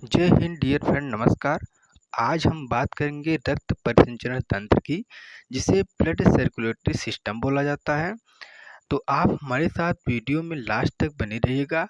जय Hind dear friend, नमस्कार। आज हम बात करेंगे रक्त परिसंचरण तंत्र की, जिसे ब्लड सर्कुलेटरी सिस्टम बोला जाता है। तो आप हमारे साथ वीडियो में लास्ट तक बने रहिएगा।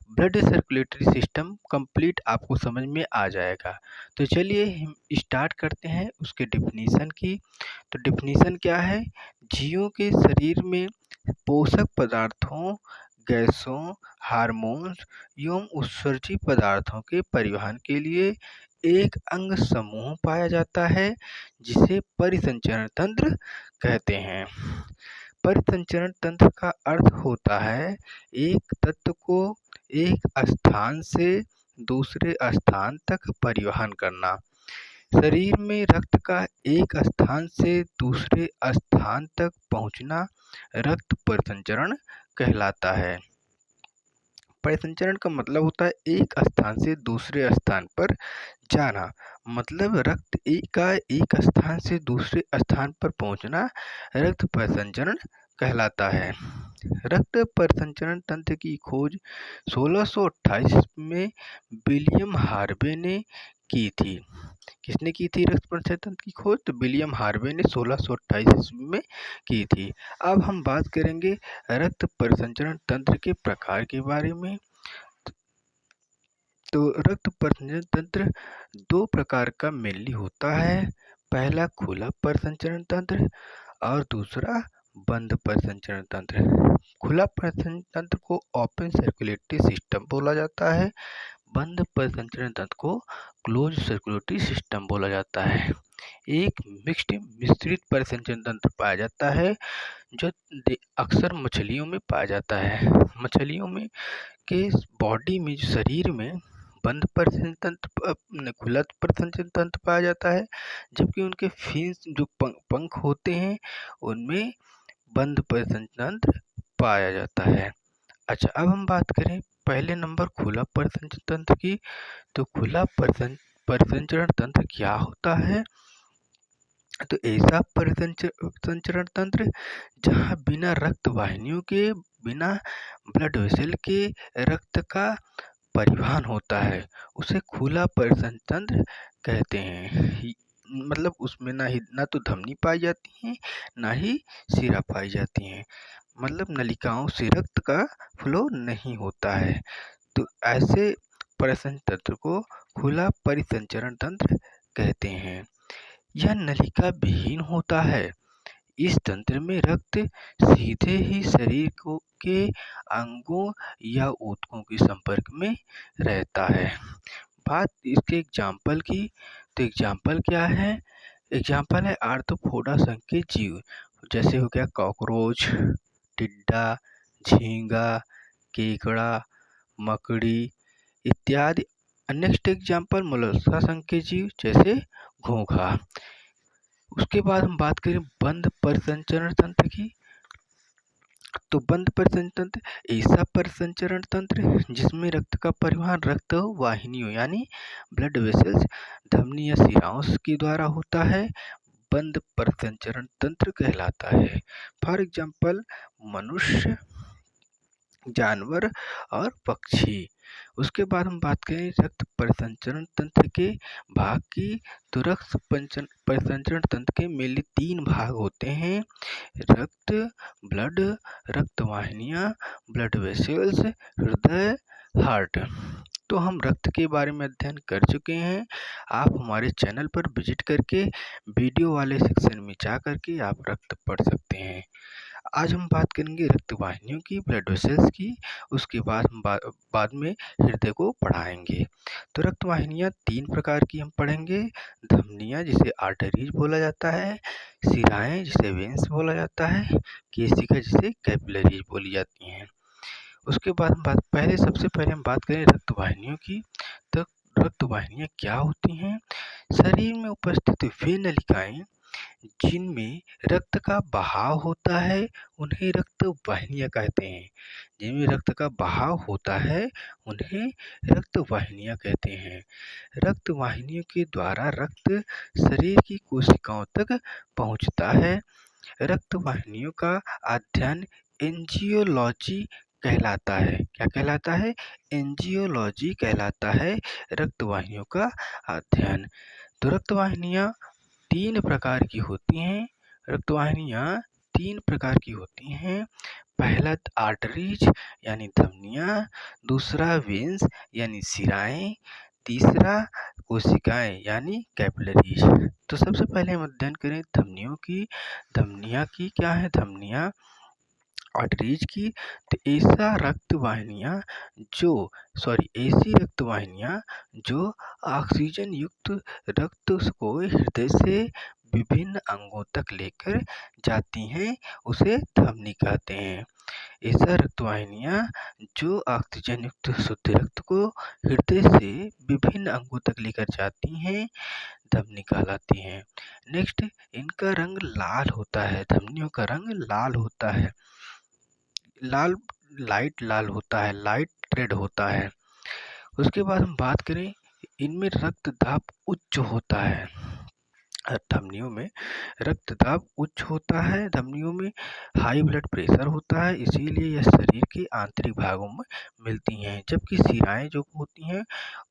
ब्लड सर्कुलेटरी सिस्टम कंप्लीट आपको समझ में आ जाएगा। तो चलिए हम स्टार्ट करते हैं उसके डिफिनीशन की। तो डिफिनीशन क्या है? जीवों के शरीर में पोषक पदार्थों, गैसों, हार्मोन्स एवं उत्सर्जी पदार्थों के परिवहन के लिए एक अंग समूह पाया जाता है, जिसे परिसंचरण तंत्र कहते हैं। परिसंचरण तंत्र का अर्थ होता है एक तत्व को एक स्थान से दूसरे स्थान तक परिवहन करना। शरीर में रक्त का एक स्थान से दूसरे स्थान तक पहुंचना रक्त परिसंचरण कहलाता है। परिसंचरण का मतलब होता है एक स्थान से दूसरे स्थान पर जाना, मतलब रक्त का एक स्थान से दूसरे स्थान पर पहुंचना रक्त परिसंचरण कहलाता है। रक्त परिसंचरण तंत्र की खोज 1628 में विलियम हार्वे ने की थी। किसने की थी रक्त परिसंचरण तंत्र की खोज? तो विलियम हार्वे ने 1628 ईस्वी में की थी। अब हम बात करेंगे रक्त परिसंचरण तंत्र के प्रकार के बारे में। तो रक्त परिसंचरण तंत्र दो प्रकार का मेनली होता है। पहला खुला परिसंचरण तंत्र और दूसरा बंद परिसंचरण तंत्र। खुला परिसंचरण तंत्र को ओपन सर्कुलेटरी सिस्टम बोला जाता है। बंद परिसंचरण तंत्र को क्लोज सर्कुलेटरी सिस्टम बोला जाता है। एक मिश्रित परिसंचरण तंत्र पाया जाता है, जो अक्सर मछलियों में पाया जाता है। मछलियों में के बॉडी में, शरीर में बंद परिसंचरण तंत्र, खुला परिसंचरण तंत्र पाया जाता है, जबकि उनके फिन्स जो पंख होते हैं उनमें बंद परिसंचरण तंत्र पाया जाता है। अच्छा, अब हम बात करें पहले नंबर खुला परिसंचरण तंत्र की। तो खुला परिसंचरण तंत्र क्या होता है? तो ऐसा परिसंचरण तंत्र जहां बिना रक्त वाहिनियों के, बिना ब्लड वेसल के रक्त का परिवहन होता है, उसे खुला परिसंचरण तंत्र कहते हैं। मतलब उसमें ना तो धमनी पाई जाती है, ना ही शिरा पाई जाती है। मतलब नलिकाओं से रक्त का फ्लो नहीं होता है। तो ऐसे परिसंचरण तंत्र को खुला परिसंचरण तंत्र कहते हैं। यह नलिका विहीन होता है। इस तंत्र में रक्त सीधे ही शरीर के अंगों या ऊतकों के संपर्क में रहता है। बात इसके एग्जाम्पल की, तो एग्जाम्पल क्या है? एग्जाम्पल है आर्थ्रोपोडा संघ के जीव, जैसे हो गया कॉकरोच, टिड्डा, झींगा, केकड़ा, मकड़ी इत्यादि। नेक्स्ट एग्जाम्पल मोलस्का संघ के जीव, जैसे घोंघा। उसके बाद हम बात करें बंद परिसंचरण तंत्र की। तो बंद परिसंचरण तंत्र ऐसा परिसंचरण तंत्र जिसमें रक्त का परिवहन रक्त वाहिनियों यानी ब्लड वेसल्स, धमनी या शिराओं के द्वारा होता है, बंद परिसंचरण तंत्र कहलाता है। फॉर एग्जाम्पल मनुष्य, जानवर और पक्षी। उसके बाद हम बात करें रक्त परिसंचरण तंत्र के भाग की। तो रक्त परिसंचरण तंत्र के मेनली 3 भाग होते हैं: रक्त, ब्लड, रक्त वाहिनियाँ, ब्लड वेसल्स, हृदय, हार्ट। तो हम रक्त के बारे में अध्ययन कर चुके हैं। आप हमारे चैनल पर विजिट करके वीडियो वाले सेक्शन में जा करके आप रक्त पढ़ सकते हैं। आज हम बात करेंगे रक्त वाहिनियों की, ब्लड वेसल्स की। उसके बाद हम बाद में हृदय को पढ़ाएंगे। तो रक्त वाहिनियाँ 3 प्रकार की हम पढ़ेंगे: धमनियाँ, जिसे आर्टरीज बोला जाता है; शिराएँ, जिसे वेन्स बोला जाता है; केशिका, जिसे कैपिलरीज बोली जाती हैं। उसके बाद सबसे पहले हम बात करें रक्त वाहिनियों की। तो रक्त वाहिनियाँ क्या होती हैं? शरीर में उपस्थित वे नलिकाएं जिनमें रक्त का बहाव होता है, उन्हें रक्त वाहिनियाँ कहते हैं। जिनमें रक्त का बहाव होता है, उन्हें रक्त वाहिनियाँ कहते हैं। रक्त वाहिनियों के द्वारा रक्त शरीर की कोशिकाओं तक पहुँचता है। रक्त वाहिनियों का अध्ययन एंजियोलॉजी कहलाता है। क्या कहलाता है? एंजियोलॉजी कहलाता है रक्त वाहिनियों का अध्ययन। तो रक्त वाहिनियाँ 3 प्रकार की होती हैं। रक्त वाहिनियाँ 3 प्रकार की होती हैं। पहला आर्टरीज यानी धमनियाँ, दूसरा वेन्स यानी शिराएँ, तीसरा कोशिकाएँ यानी कैपिलरीज। तो सबसे पहले हम अध्ययन करें धमनियों की। धमनियाँ की क्या है? धमनियाँ आर्टरीज की। तो ऐसी रक्त वाहिनियाँ जो ऑक्सीजन युक्त रक्त को हृदय से विभिन्न अंगों तक लेकर जाती हैं, उसे धमनी कहते हैं। ऐसा रक्त वाहिनियाँ जो ऑक्सीजन युक्त शुद्ध रक्त को हृदय से विभिन्न अंगों तक लेकर जाती हैं, धमनी कहलाती हैं। नेक्स्ट, इनका रंग लाल होता है। धमनियों का रंग लाल होता है, लाइट लाल होता है, लाइट रेड होता है। उसके बाद हम बात करें, इनमें रक्तदाब उच्च होता है। धमनियों में रक्तदाब उच्च होता है, धमनियों में हाई ब्लड प्रेशर होता है, इसीलिए यह शरीर के आंतरिक भागों में मिलती हैं। जबकि शिराएँ जो होती हैं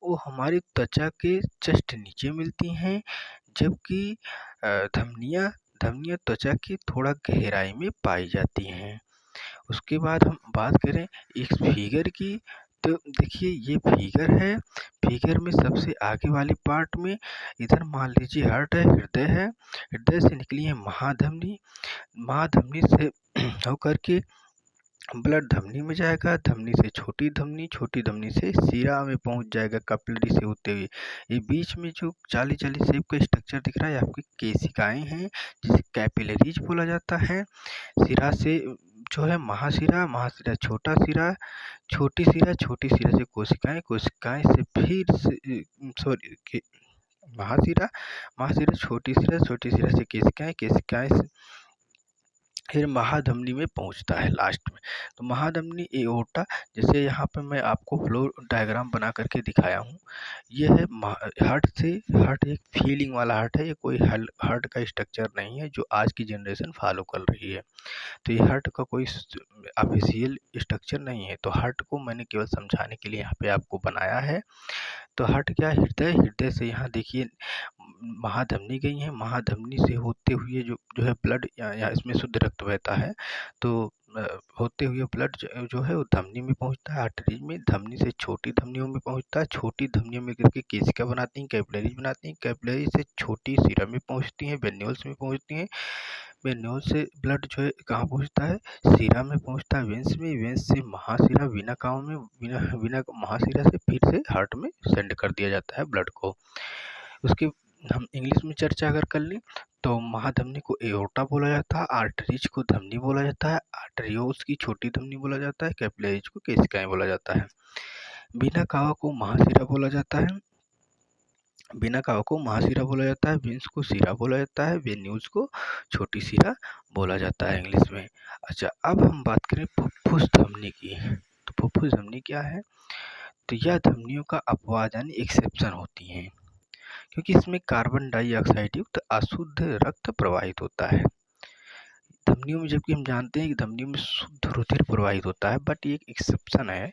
वो हमारी त्वचा के जस्ट नीचे मिलती हैं, जबकि धमनियाँ त्वचा की थोड़ा गहराई में पाई जाती हैं। उसके बाद हम बात करें इस फिगर की। तो देखिए ये फिगर है। फिगर में सबसे आगे वाली पार्ट में इधर मान लीजिए हार्ट है, हृदय है। हृदय से निकली है महाधमनी। महाधमनी से होकर के ब्लड धमनी में जाएगा, धमनी से छोटी धमनी से शिरा में पहुंच जाएगा कैपिलरी से होते हुए। ये बीच में जो जाली शेप का स्ट्रक्चर दिख रहा है आपकी केशिकाएं हैं, जिसे कैपिलरीज बोला जाता है। शिरा से जो है महाशिरा छोटा शिरा, छोटी शिरा से कोशिकाएं से फिर से महाशिरा छोटी शिरा से केशिकाएं से फिर महाधमनी में पहुंचता है लास्ट में। तो महाधमनी एओर्टा, जैसे यहाँ पे मैं आपको फ्लो डायग्राम बना करके दिखाया हूँ, ये है हार्ट एक फीलिंग वाला हार्ट है। ये कोई हार्ट का स्ट्रक्चर नहीं है जो आज की जनरेशन फॉलो कर रही है। तो ये हार्ट का कोई ऑफिशियल स्ट्रक्चर नहीं है। तो हार्ट को मैंने केवल समझाने के लिए यहाँ पे आपको बनाया है। तो हार्ट क्या है? हृदय से यहाँ देखिए महाधमनी गई है, महाधमनी से होते हुए जो है ब्लड या इसमें शुद्ध रक्त बहता है। तो होते हुए ब्लड जो है वो धमनी में पहुंचता है, आर्टरी में। धमनी से छोटी धमनियों में पहुंचता है, छोटी धमनियों में करके केशिका बनाती हैं, कैपिलरीज बनाती हैं, कैपिलरी से छोटी शिरा में पहुंचती हैं, वेन्यूल्स में पहुंचती हैं। वेन्यूल से ब्लड जो है कहाँ पहुंचता है? शिरा में पहुंचता है, वेंस में। वेंस से महाशिरा, वीना महाशिरा से फिर से हार्ट में सेंड कर दिया जाता है ब्लड को। उसके हम इंग्लिश में चर्चा अगर कर लें तो महाधमनी को एओर्टा बोला जाता है, आर्टरीज को धमनी बोला जाता है, आर्टरियोल्स की छोटी धमनी बोला जाता है, कैपिलरीज को केशिकाएं बोला जाता है। बिना कावा को महाशिरा बोला जाता है, वेंस को शिरा बोला जाता है, वेन्यूल्स को छोटी शिरा बोला जाता है इंग्लिश में। अच्छा, अब हम बात करें फुफ्फुस धमनी की। तो फुफ्फुस धमनी क्या है? तो यह धमनियों का अपवाद यानी एक्सेप्शन होती हैं, क्योंकि इसमें कार्बन डाइऑक्साइड युक्त अशुद्ध रक्त प्रवाहित होता है धमनियों में। जबकि हम जानते हैं कि धमनियों में शुद्ध रुधिर प्रवाहित होता है, बट ये एक एक्सेप्शन है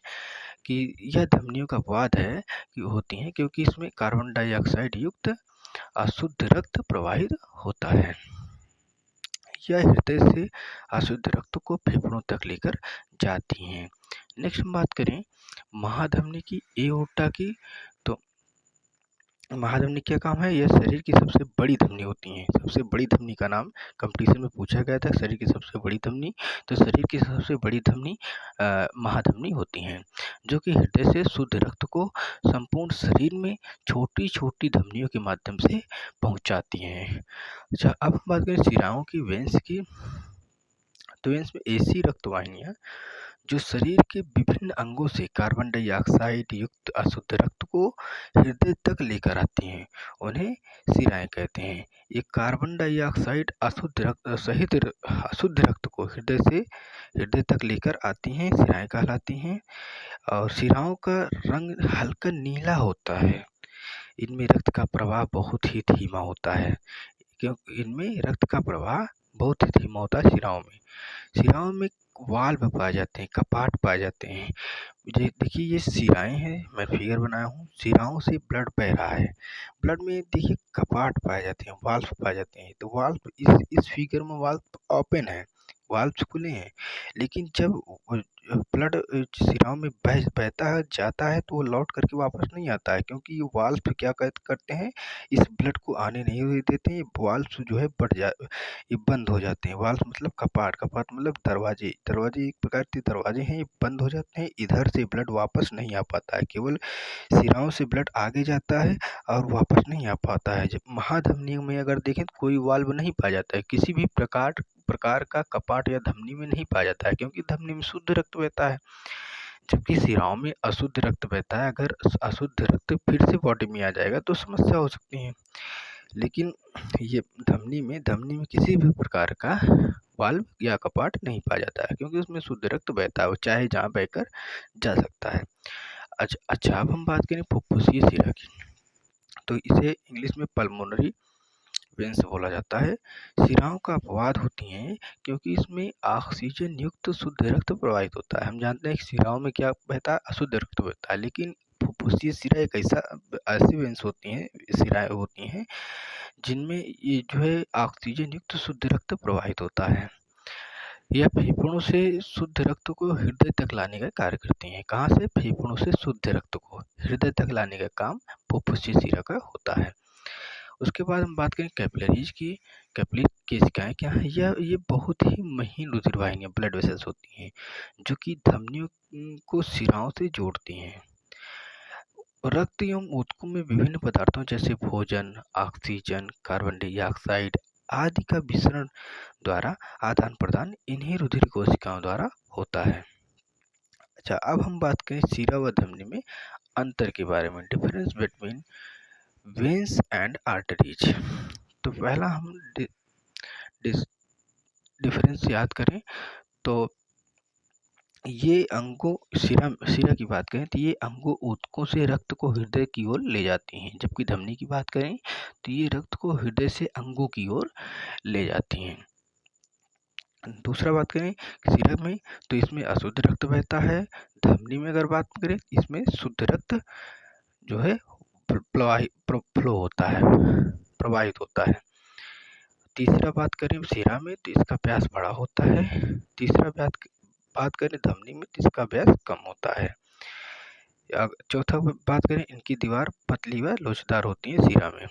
कि यह धमनियों का अपवाद है कि होती हैं, क्योंकि इसमें कार्बन डाइऑक्साइड युक्त अशुद्ध रक्त प्रवाहित होता है। यह हृदय से अशुद्ध रक्त को फेफड़ों तक लेकर जाती हैं। नेक्स्ट हम बात करें महाधमनी की, एओर्टा की। तो महाधमनी क्या काम है? यह शरीर की सबसे बड़ी धमनी होती हैं। सबसे बड़ी धमनी का नाम कंपटीशन में पूछा गया था, शरीर की सबसे बड़ी धमनी। तो शरीर की सबसे बड़ी धमनी महाधमनी होती हैं, जो कि हृदय से शुद्ध रक्त को संपूर्ण शरीर में छोटी छोटी धमनियों के माध्यम से पहुंचाती हैं। अच्छा, अब हम बात करें शिराओं की, वेंस की। तो वेंस में ऐसी रक्त वाहिनियाँ जो शरीर के विभिन्न अंगों से कार्बन डाइऑक्साइड युक्त अशुद्ध रक्त को हृदय तक लेकर आती हैं, उन्हें शिराएं कहते हैं। ये कार्बन डाइऑक्साइड अशुद्ध रक्त को हृदय तक लेकर आती हैं, शिराएं कहलाती हैं। और शिराओं का रंग हल्का नीला होता है। इनमें रक्त का प्रवाह बहुत ही धीमा होता है, क्योंकि इनमें रक्त का प्रवाह बहुत ही धीमा होता है शिराओं में। शिराओं में वाल्व पाए जाते हैं, कपाट पाए जाते हैं। देखिए ये शिराएँ हैं, मैं फिगर बनाया हूँ, शिराओं से ब्लड बह रहा है। ब्लड में देखिए कपाट पाए जाते हैं, वाल्व पाए जाते हैं। तो वाल्व इस फिगर में वाल्व ओपन है, वाल्व्स खुले हैं। लेकिन जब ब्लड शिराओं में बहता है, जाता है, तो वो लौट करके वापस नहीं आता है, क्योंकि ये वाल्व क्या करते हैं, इस ब्लड को आने नहीं देते हैं। ये वाल्व जो है ये बंद हो जाते हैं। वाल्व मतलब कपाट, कपाट मतलब दरवाजे, दरवाजे एक प्रकार के दरवाजे हैं, ये बंद हो जाते हैं। इधर से ब्लड वापस नहीं आ पाता है, केवल शिराओं से ब्लड आगे जाता है और वापस नहीं आ पाता है। जब महाधमनी में अगर देखें तो कोई वाल्व नहीं पाया जाता है, किसी भी प्रकार का कपाट या धमनी में नहीं पाया जाता है, क्योंकि धमनी में शुद्ध रक्त बहता है, जबकि शिराओं में अशुद्ध रक्त बहता है। अगर अशुद्ध रक्त फिर से बॉडी में आ जाएगा तो समस्या हो सकती है। लेकिन ये धमनी में किसी भी प्रकार का वाल्व या कपाट नहीं पाया जाता है, क्योंकि उसमें शुद्ध रक्त बहता है, वो चाहे जहाँ बहकर जा सकता है। अच्छा, अब हम बात करें फुफ्फुसीय शिरा की, तो इसे इंग्लिश में पल्मोनरी वेन्स बोला जाता है। शिराओं का अपवाद होती हैं, क्योंकि इसमें ऑक्सीजन युक्त शुद्ध रक्त प्रवाहित होता है। हम जानते हैं कि शिराओं में क्या बहता है, अशुद्ध रक्त बहता है, लेकिन फुफ्फुसीय शिरा एक ऐसी वेन्स होती हैं, शिराएं होती हैं, जिनमें ये जो है ऑक्सीजन युक्त शुद्ध रक्त प्रवाहित होता है। यह फेफड़ों से शुद्ध रक्त को हृदय तक लाने का कार्य करती हैं। कहाँ से? फेफड़ों से शुद्ध रक्त को हृदय तक लाने का काम फुफ्फुसीय शिरा का होता है। उसके बाद हम बात करें कैपिलरीज की। कैपिलरी केशिकाएं क्या है? ये बहुत ही महीन रुधिर वाहिनियां, ब्लड वेसल्स होती हैं, जो कि धमनियों को शिराओं से जोड़ती हैं। रक्त एवं ऊतकों में विभिन्न पदार्थों जैसे भोजन, ऑक्सीजन, कार्बन डाइऑक्साइड आदि का मिश्रण द्वारा आदान प्रदान इन्हीं रुधिर कोशिकाओं द्वारा होता है। अच्छा, अब हम बात करें शिरा व धमनी में अंतर के बारे में, difference between veins and arteries. तो पहला हम डिफरेंस याद करें तो ये अंगों शिरा की बात करें तो ये अंगों ऊतकों से रक्त को हृदय की ओर ले जाती हैं, जबकि धमनी की बात करें तो ये रक्त को हृदय से अंगों की ओर ले जाती हैं। दूसरा बात करें शिरा में तो इसमें अशुद्ध रक्त बहता है। धमनी में अगर बात करें इसमें शुद्ध रक्त जो है फ्लो होता है, प्रवाहित होता है। तीसरा बात करें शिरा में तो इसका व्यास बड़ा होता है। तीसरा बात करें धमनी में तो इसका व्यास कम होता है। चौथा बात करें इनकी दीवार पतली व लोचदार होती है शिरा में,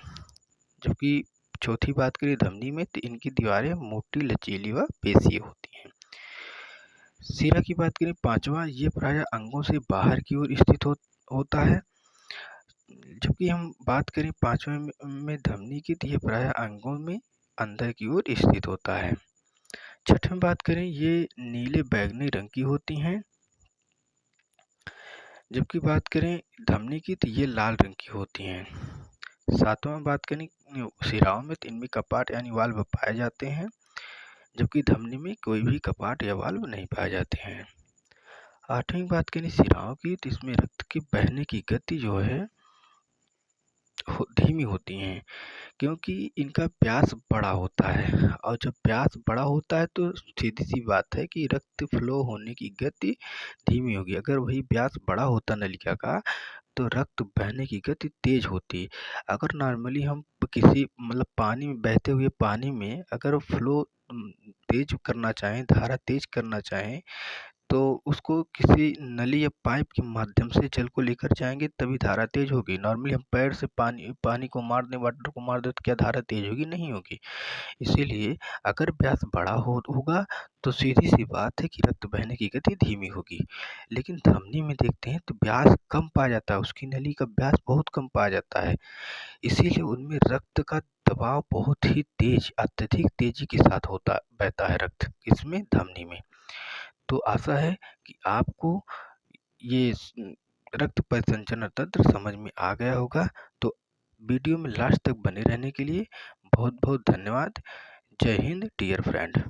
जबकि चौथी बात करें धमनी में तो इनकी दीवारें मोटी, लचीली व पेशीय होती हैं। शिरा की बात करें पांचवा, ये प्रायः अंगों से बाहर की ओर स्थित होता है, जबकि हम बात करें पांचवें में धमनी की तो ये प्रायः अंगों में अंदर की ओर स्थित होता है। छठवें बात करें ये नीले बैगनी रंग की होती हैं, जबकि बात करें धमनी की तो ये लाल रंग की होती हैं। सातवां बात करें शिराओं में तो इनमें कपाट यानी वाल्व पाए जाते हैं, जबकि धमनी में कोई भी कपाट या वाल्व नहीं पाए जाते हैं। आठवीं बात करें शिराओं की तो इसमें रक्त के बहने की गति जो है धीमी होती हैं, क्योंकि इनका व्यास बड़ा होता है, और जब व्यास बड़ा होता है तो सीधी सी बात है कि रक्त फ्लो होने की गति धीमी होगी। अगर वही व्यास बड़ा होता नलिका का तो रक्त बहने की गति तेज होती। अगर नॉर्मली हम किसी मतलब पानी में, बहते हुए पानी में अगर फ्लो तेज करना चाहें, धारा तेज करना चाहें, तो उसको किसी नली या पाइप के माध्यम से जल को लेकर जाएंगे तभी धारा तेज होगी। नॉर्मली हम पैर से पानी को मार दें, वाटर को मार दें, तो क्या धारा तेज होगी? नहीं होगी। इसीलिए अगर व्यास बड़ा होगा तो सीधी सी बात है कि रक्त बहने की गति धीमी होगी। लेकिन धमनी में देखते हैं तो व्यास कम पाया जाता है, उसकी नली का व्यास बहुत कम पाया जाता है, इसीलिए उनमें रक्त का दबाव बहुत ही तेज, अत्यधिक तेजी के साथ बहता है रक्त, इसमें धमनी में। तो आशा है कि आपको ये रक्त परिसंचरण तंत्र समझ में आ गया होगा। तो वीडियो में लास्ट तक बने रहने के लिए बहुत बहुत धन्यवाद। जय हिंद डियर फ्रेंड।